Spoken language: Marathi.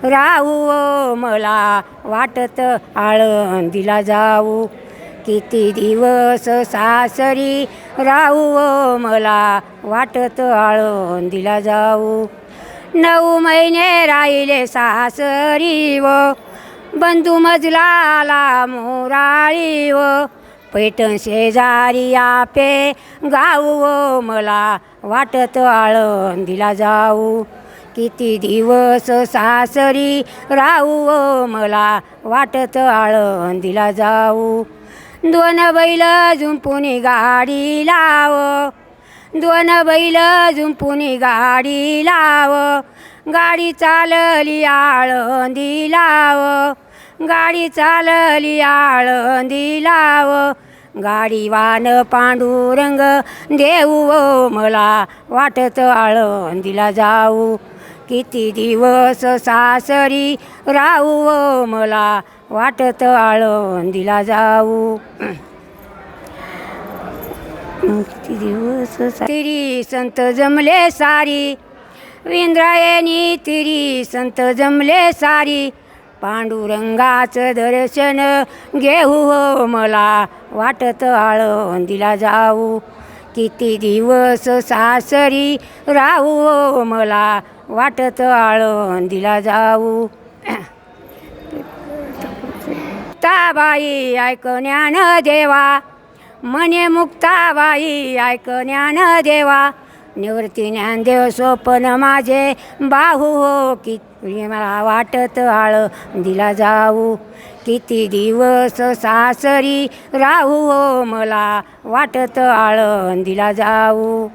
राहू ओ मला वाटत आळंदीला जाऊ. किती दिवस सासरी राहू ओ मला वाटत आळंदीला जाऊ. 9 महिने राहिले सासरी व बंधू मजला आला मोराळी व पैठण शेजारी आपे गाऊ व मला वाटत आळंदीला जाऊ. किती दिवस सासरी राहू व मला वाटत आळंदीला जाऊ. 2 बैल जुंपुनी गाडी लाव, 2 बैल जुंपुनी गाडी लाव, गाडी चालली आळंदीला व, गाडी चालली आळंदीला व, गाडीवान पांडुरंग देऊ व मला वाटत आळंदीला जाऊ. किती दिवस सासरी राहू व मला वाटत आळंदीला जाऊ. किती दिवस तिरी संत जमले सारी, इंद्रायणी तिरी संत जमले सारी, पांडुरंगाचं दर्शन घेऊ हो मला वाटत आळंदीला जाऊ. किती दिवस सासरी राहू हो मला वाटत आळंदीला जाऊ. मुक्ताबाई ऐक ज्ञान देवा, म्हणे मुक्ताबाई ऐक ज्ञान देवा, निवृत्ती ज्ञानदेव सोपन माझे बाहू हो. किती मला वाटत आळंदीला जाऊ. किती दिवस सासरी राहू हो मला वाटत आळंदीला जाऊ.